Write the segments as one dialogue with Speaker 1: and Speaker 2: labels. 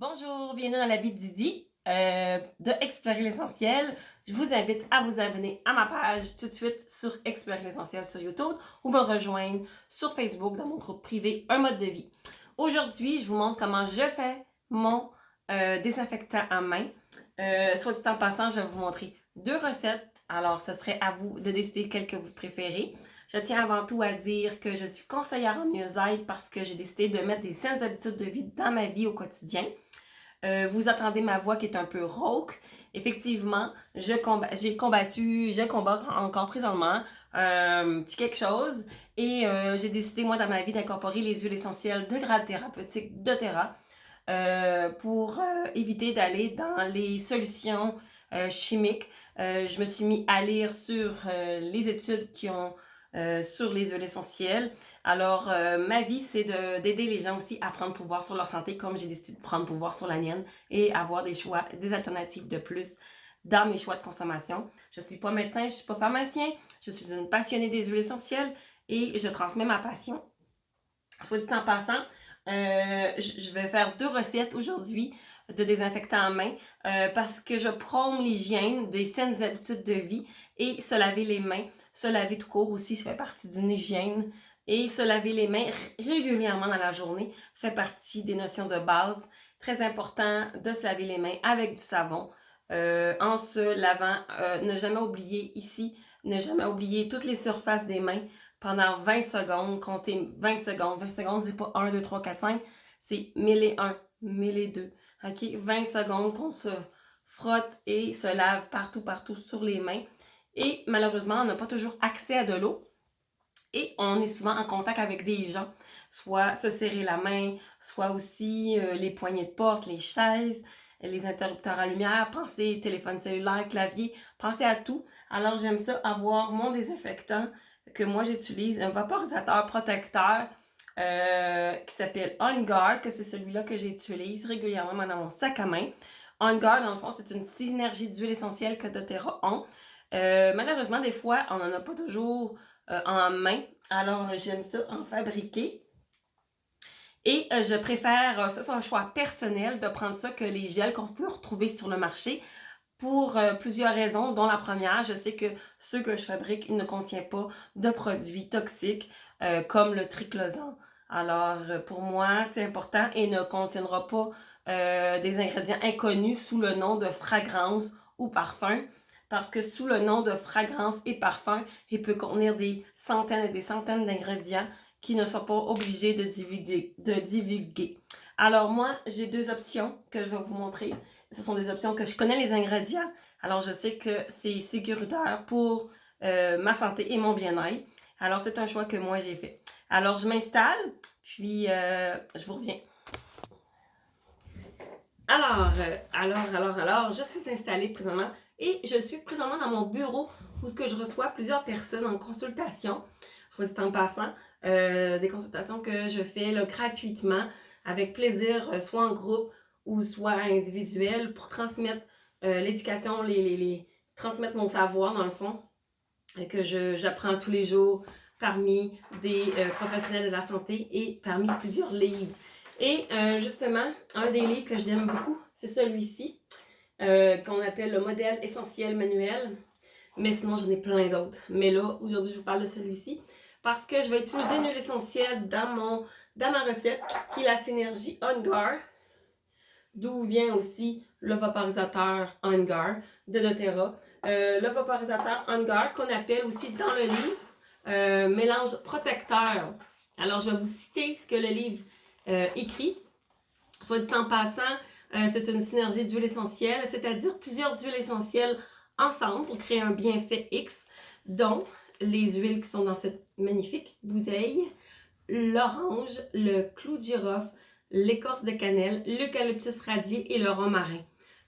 Speaker 1: Bonjour, bienvenue dans la vie de Didi de Explorer l'essentiel. Je vous invite à vous abonner à ma page tout de suite sur Explorer l'essentiel sur YouTube ou me rejoindre sur Facebook dans mon groupe privé Un mode de vie. Aujourd'hui, je vous montre comment je fais mon désinfectant à main. Soit dit en passant, je vais vous montrer deux recettes. Alors, ce serait à vous de décider quelle que vous préférez. Je tiens avant tout à dire que je suis conseillère en mieux-être parce que j'ai décidé de mettre des saines habitudes de vie dans ma vie au quotidien. Vous entendez ma voix qui est un peu rauque. Effectivement, je combat encore présentement petit quelque chose et j'ai décidé moi dans ma vie d'incorporer les huiles essentielles de grade thérapeutique de Terra pour éviter d'aller dans les solutions chimiques. Je me suis mis à lire sur les études qui ont sur les huiles essentielles. Alors, ma vie, c'est d'aider les gens aussi à prendre pouvoir sur leur santé, comme j'ai décidé de prendre pouvoir sur la mienne et avoir des choix, des alternatives de plus dans mes choix de consommation. Je suis pas médecin, je suis pas pharmacien, je suis une passionnée des huiles essentielles et je transmets ma passion. Soit dit en passant, je vais faire deux recettes aujourd'hui de désinfectant en main parce que je prône l'hygiène, des saines habitudes de vie et se laver les mains. Se laver tout court aussi, ça fait partie d'une hygiène. Et se laver les mains régulièrement dans la journée fait partie des notions de base. Très important de se laver les mains avec du savon. En se lavant, ne jamais oublier ici, ne jamais oublier toutes les surfaces des mains pendant 20 secondes. Comptez 20 secondes. 20 secondes, c'est pas 1, 2, 3, 4, 5. C'est 1001, 1002. OK? 20 secondes qu'on se frotte et se lave partout sur les mains. Et malheureusement, on n'a pas toujours accès à de l'eau. Et on est souvent en contact avec des gens, soit se serrer la main, soit aussi les poignées de porte, les chaises, les interrupteurs à lumière, pensez téléphone cellulaire, clavier, pensez à tout. Alors j'aime ça avoir mon désinfectant que moi j'utilise, un vaporisateur protecteur qui s'appelle On Guard, que c'est celui-là que j'utilise régulièrement dans mon sac à main. On Guard, dans le fond, c'est une synergie d'huile essentielle que doTERRA ont. Malheureusement, des fois, on n'en a pas toujours en main. Alors, j'aime ça en fabriquer. Et je préfère, ça c'est un choix personnel, de prendre ça que les gels qu'on peut retrouver sur le marché pour plusieurs raisons, dont la première, je sais que ceux que je fabrique ne contiennent pas de produits toxiques comme le triclosan. Alors, pour moi, c'est important et ne contiendra pas des ingrédients inconnus sous le nom de fragrance ou parfum. Parce que sous le nom de fragrance et parfum, il peut contenir des centaines et des centaines d'ingrédients qui ne sont pas obligés de divulguer. Alors moi, j'ai deux options que je vais vous montrer. Ce sont des options que je connais les ingrédients. Alors je sais que c'est sécuritaire pour ma santé et mon bien-être. Alors c'est un choix que moi j'ai fait. Alors je m'installe, puis je vous reviens. Alors, je suis installée présentement et je suis présentement dans mon bureau où ce que je reçois plusieurs personnes en consultation, soit dit en passant, des consultations que je fais là, gratuitement, avec plaisir, soit en groupe ou soit individuel, pour transmettre l'éducation, transmettre mon savoir dans le fond, que j'apprends tous les jours parmi des professionnels de la santé et parmi plusieurs livres. Et justement, un des livres que j'aime beaucoup, c'est celui-ci, qu'on appelle le modèle essentiel manuel. Mais sinon, j'en ai plein d'autres. Mais là, aujourd'hui, je vous parle de celui-ci parce que je vais utiliser une huile essentielle dans ma recette, qui est la synergie On Guard, d'où vient aussi le vaporisateur On Guard de doTERRA. Le vaporisateur On Guard, qu'on appelle aussi dans le livre mélange protecteur. Alors, je vais vous citer ce que le livre écrit. Soit dit en passant, c'est une synergie d'huiles essentielles, c'est-à-dire plusieurs huiles essentielles ensemble pour créer un bienfait X, dont les huiles qui sont dans cette magnifique bouteille, l'orange, le clou de girofle, l'écorce de cannelle, l'eucalyptus radié et le romarin.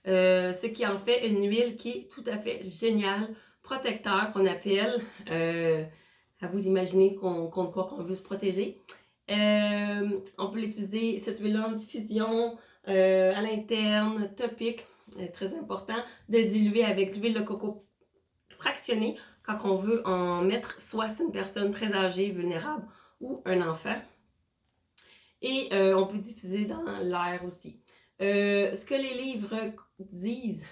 Speaker 1: Ce qui en fait une huile qui est tout à fait géniale, protecteur qu'on appelle, à vous imaginer contre quoi qu'on veut se protéger. On peut l'utiliser, cette huile-là, en diffusion, à l'interne, topique, très important, de diluer avec de l'huile de coco fractionnée quand on veut en mettre soit sur une personne très âgée, vulnérable ou un enfant. Et on peut diffuser dans l'air aussi. Ce que les livres disent,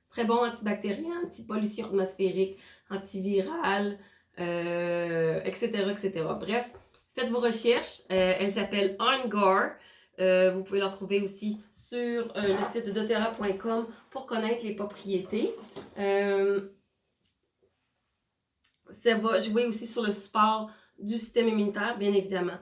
Speaker 1: très bon antibactérien, anti-pollution atmosphérique, antiviral, etc., etc. Bref, faites vos recherches. Elle s'appelle On Guard. Vous pouvez la retrouver aussi sur le site de doTERRA.com pour connaître les propriétés. Ça va jouer aussi sur le support du système immunitaire, bien évidemment.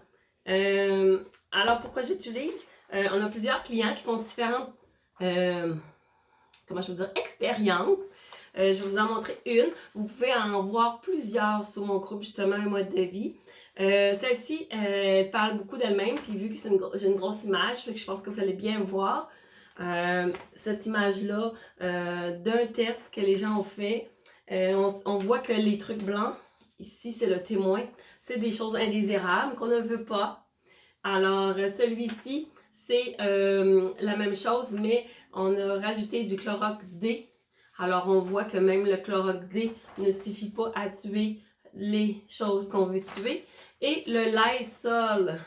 Speaker 1: Alors, pourquoi j'utilise? On a plusieurs clients qui font différentes, comment je veux dire, expériences. Je vais vous en montrer une. Vous pouvez en voir plusieurs sur mon groupe, justement, un mode de vie. Celle-ci, elle parle beaucoup d'elle-même, puis vu que j'ai une grosse image, fait que je pense que vous allez bien voir cette image-là d'un test que les gens ont fait. On voit que les trucs blancs, ici c'est le témoin, c'est des choses indésirables qu'on ne veut pas. Alors celui-ci, c'est la même chose, mais on a rajouté du chlorox D. Alors on voit que même le chlorox D ne suffit pas à tuer les choses qu'on veut tuer. Et le Lysol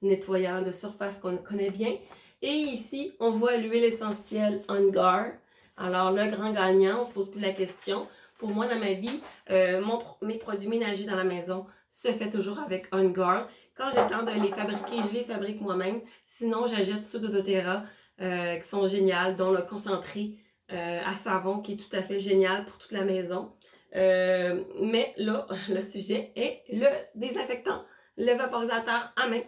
Speaker 1: nettoyant de surface qu'on connaît bien. Et ici, on voit l'huile essentielle On Guard. Alors, le grand gagnant, on ne se pose plus la question. Pour moi, dans ma vie, mes produits ménagers dans la maison se fait toujours avec On Guard. Quand j'ai le temps de les fabriquer, je les fabrique moi-même. Sinon, j'achète ceux de doTERRA qui sont géniales, dont le concentré à savon qui est tout à fait génial pour toute la maison. Mais là, le sujet est le désinfectant, le vaporisateur à main.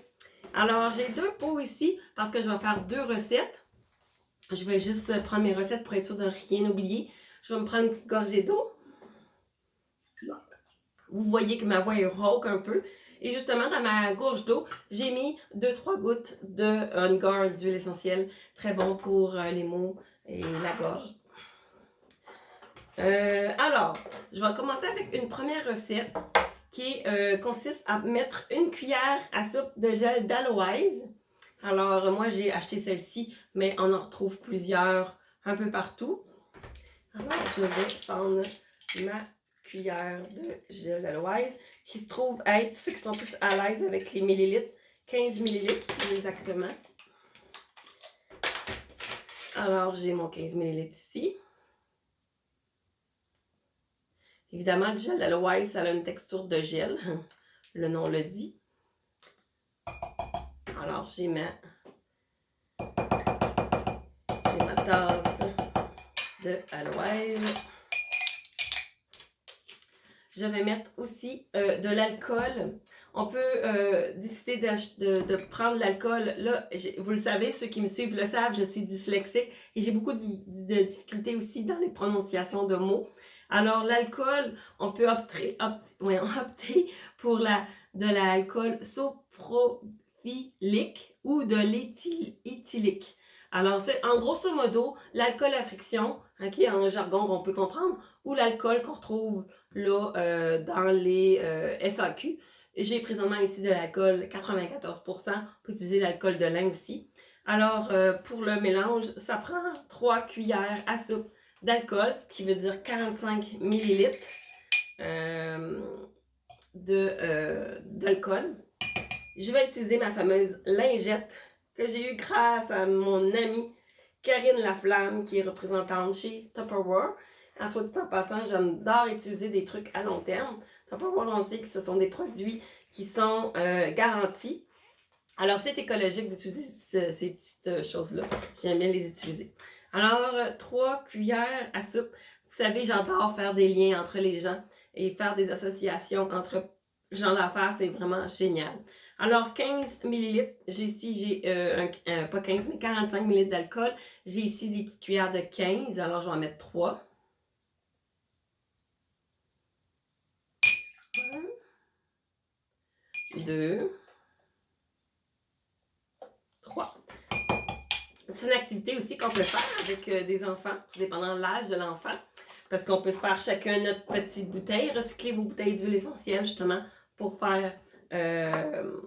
Speaker 1: Alors, j'ai 2 pots ici parce que je vais faire 2 recettes. Je vais juste prendre mes recettes pour être sûre de rien oublier. Je vais me prendre une petite gorgée d'eau. Vous voyez que ma voix est rauque un peu. Et justement, dans ma gorge d'eau, j'ai mis 2-3 gouttes de On Guard d'huile essentielle. Très bon pour les maux et la gorge. Alors, je vais commencer avec une première recette qui consiste à mettre une cuillère à soupe de gel d'aloès. Alors, moi, j'ai acheté celle-ci, mais on en retrouve plusieurs un peu partout. Alors, je vais prendre ma cuillère de gel d'aloès qui se trouve être, ceux qui sont plus à l'aise avec les millilitres, 15 millilitres exactement. Alors, j'ai mon 15 millilitres ici. Évidemment, du gel d'aloès, ça a une texture de gel. Le nom le dit. Alors, j'ai ma tasse de aloès. Je vais mettre aussi de l'alcool. On peut décider de prendre l'alcool. Là, vous le savez, ceux qui me suivent le savent, je suis dyslexique et j'ai beaucoup de difficultés aussi dans les prononciations de mots. Alors, l'alcool, on peut opter pour de l'alcool soprophylique ou de l'éthylique. Alors, c'est en grosso modo l'alcool à friction, qui est un jargon qu'on peut comprendre, ou l'alcool qu'on retrouve là dans les SAQ. J'ai présentement ici de l'alcool 94%. On peut utiliser l'alcool de lin aussi. Alors, pour le mélange, ça prend 3 cuillères à soupe d'alcool, ce qui veut dire 45 millilitres d'alcool. Je vais utiliser ma fameuse lingette que j'ai eue grâce à mon amie Karine Laflamme, qui est représentante chez Tupperware. En soit dit en passant, j'adore utiliser des trucs à long terme. Tupperware, on sait que ce sont des produits qui sont garantis. Alors, c'est écologique d'utiliser ces petites choses-là. J'aime bien les utiliser. Alors, 3 cuillères à soupe. Vous savez, j'adore faire des liens entre les gens et faire des associations entre gens d'affaires. C'est vraiment génial. Alors, 15 ml. J'ai pas 15, mais 45 ml d'alcool. J'ai ici des petites cuillères de 15. Alors, je vais en mettre 3. 1, 2, 3. C'est une activité aussi qu'on peut faire avec des enfants, dépendant de l'âge de l'enfant. Parce qu'on peut se faire chacun notre petite bouteille, recycler vos bouteilles d'huile essentielle justement pour faire le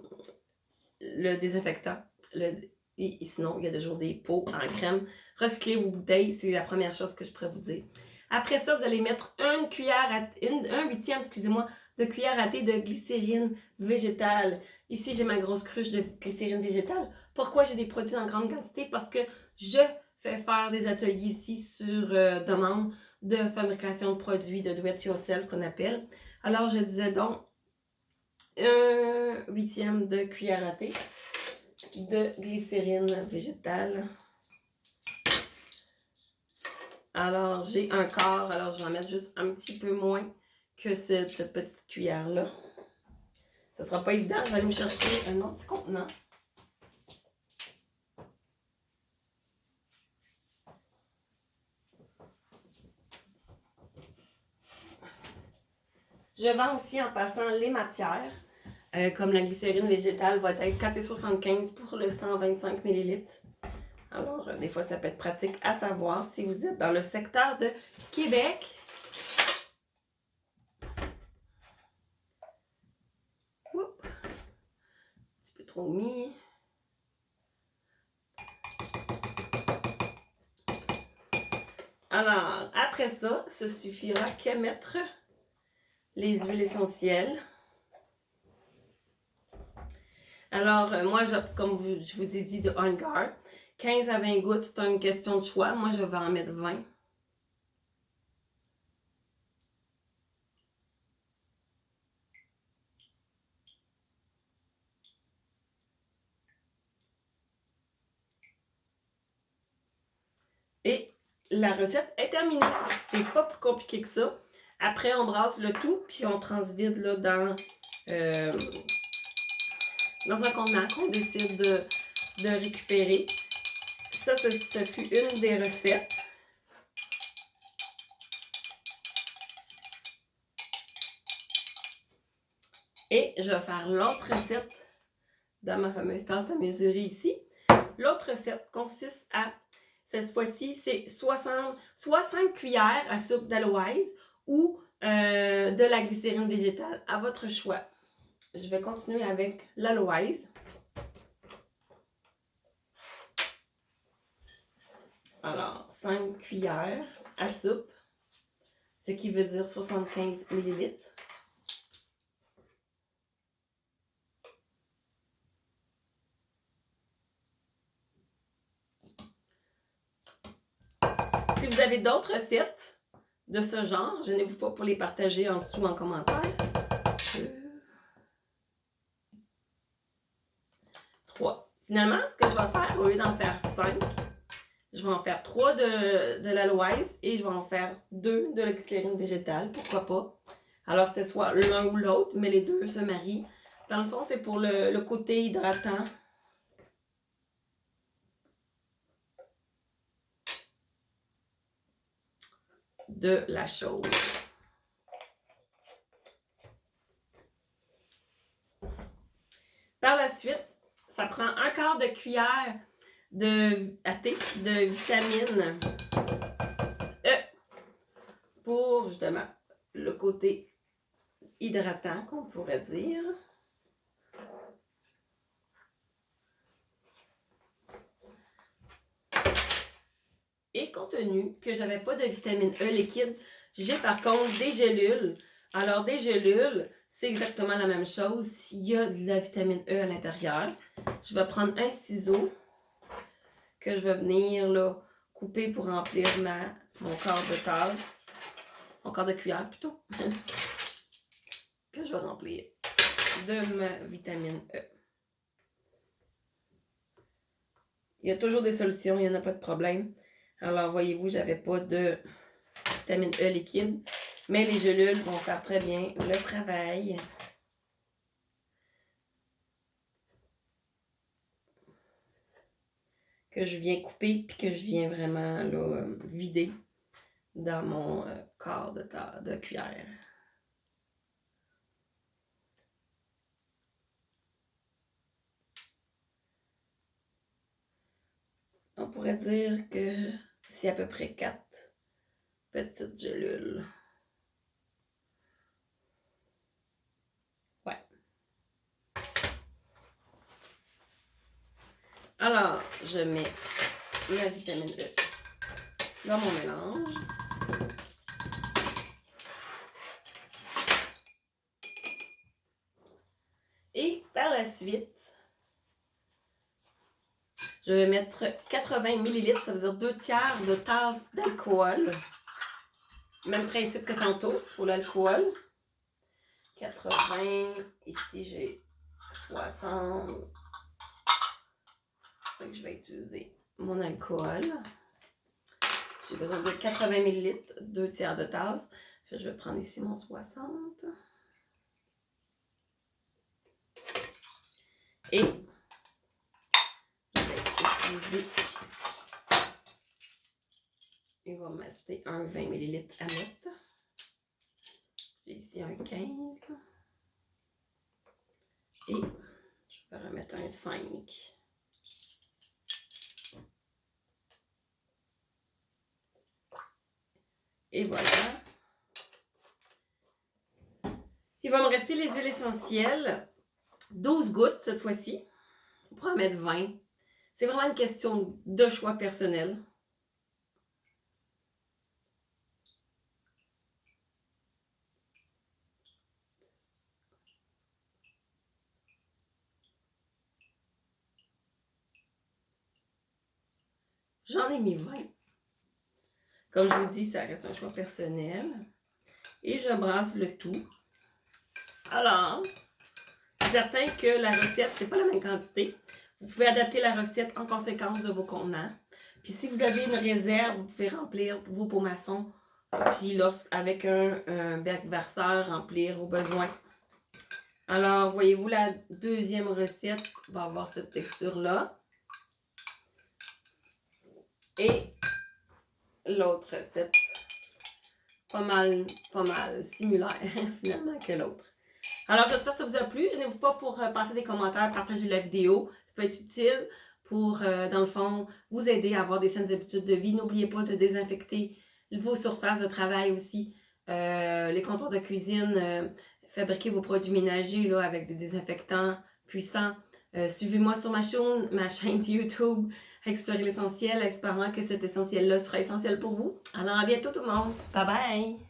Speaker 1: désinfectant. Et sinon, il y a toujours des pots en crème. Recycler vos bouteilles, c'est la première chose que je pourrais vous dire. Après ça, vous allez mettre un huitième, de cuillère à thé de glycérine végétale. Ici, j'ai ma grosse cruche de glycérine végétale. Pourquoi j'ai des produits en grande quantité? Parce que je fais faire des ateliers ici sur demande de fabrication de produits de do-it-yourself qu'on appelle. Alors, je disais donc 1/8 de cuillère à thé de glycérine végétale. Alors, j'ai un quart, alors je vais en mettre juste un petit peu moins que cette petite cuillère-là. Ce ne sera pas évident, je vais aller me chercher un autre contenant. Je vends aussi en passant les matières, comme la glycérine végétale va être 4,75 pour le 125 ml. Alors, des fois, ça peut être pratique à savoir si vous êtes dans le secteur de Québec. Oups. Un petit peu trop mis. Alors, après ça, ce suffira qu'à mettre les huiles essentielles. Alors, moi, j'opte, comme je vous ai dit, de On Guard. 15 à 20 gouttes, c'est une question de choix. Moi, je vais en mettre 20. Et la recette est terminée. C'est pas plus compliqué que ça. Après, on brasse le tout, puis on transvide là, dans un contenant qu'on décide de récupérer. Ça fut une des recettes. Et je vais faire l'autre recette dans ma fameuse tasse à mesurer ici. L'autre recette consiste à, cette fois-ci, c'est soit 5 cuillères à soupe d'aloès ou de la glycérine végétale, à votre choix. Je vais continuer avec l'aloès. Alors, 5 cuillères à soupe, ce qui veut dire 75 ml. Si vous avez d'autres recettes de ce genre, gênez-vous pas pour les partager en dessous en commentaire. 3. Finalement, ce que je vais faire, au lieu d'en faire 5, je vais en faire 3 de l'aloès et je vais en faire 2 de la glycérine végétale. Pourquoi pas? Alors, c'était soit l'un ou l'autre, mais les deux se marient. Dans le fond, c'est pour le côté hydratant de la chose. Par la suite, ça prend un quart de cuillère à thé de vitamine E pour justement le côté hydratant qu'on pourrait dire. Et compte tenu que je n'avais pas de vitamine E liquide, j'ai par contre des gélules. Alors des gélules, c'est exactement la même chose. S'il y a de la vitamine E à l'intérieur, je vais prendre un ciseau que je vais venir là, couper pour remplir mon quart de tasse, mon quart de cuillère plutôt, que je vais remplir de ma vitamine E. Il y a toujours des solutions, il n'y en a pas de problème. Alors, voyez-vous, j'avais pas de vitamine E liquide, mais les gélules vont faire très bien le travail. Que je viens couper puis que je viens vraiment là, vider dans mon quart de cuillère. On pourrait dire que c'est à peu près 4 petites gélules. Ouais. Alors, je mets ma vitamine E dans mon mélange. Et par la suite, Je vais mettre 80 ml, ça veut dire 2 tiers de tasse d'alcool. Même principe que tantôt pour l'alcool. 80, ici j'ai 60. Donc je vais utiliser mon alcool. J'ai besoin de 80 ml, 2 tiers de tasse. Je vais prendre ici mon 60. Et je vais utiliser, il va me rester un 20 ml à mettre. J'ai ici un 15. Et je vais remettre un 5. Et voilà. Il va me rester les huiles essentielles. 12 gouttes cette fois-ci. On pourra en mettre 20. C'est vraiment une question de choix personnel. J'en ai mis 20. Comme je vous dis, ça reste un choix personnel. Et je brasse le tout. Alors, je suis certain que la recette, c'est pas la même quantité. Vous pouvez adapter la recette en conséquence de vos contenants. Puis si vous avez une réserve, vous pouvez remplir vos pots maçons. Puis avec un bec verseur, remplir aux besoins. Alors, voyez-vous, la deuxième recette va avoir cette texture-là. Et l'autre recette, pas mal similaire finalement que l'autre. Alors, j'espère que ça vous a plu. Gênez-vous pas pour passer des commentaires, partager la vidéo. Ça peut être utile pour, dans le fond, vous aider à avoir des saines habitudes de vie. N'oubliez pas de désinfecter vos surfaces de travail aussi, les comptoirs de cuisine, fabriquez vos produits ménagers là, avec des désinfectants puissants. Suivez-moi sur ma chaîne YouTube, Explorer l'essentiel, espérant que cet essentiel-là sera essentiel pour vous. Alors, à bientôt tout le monde. Bye bye!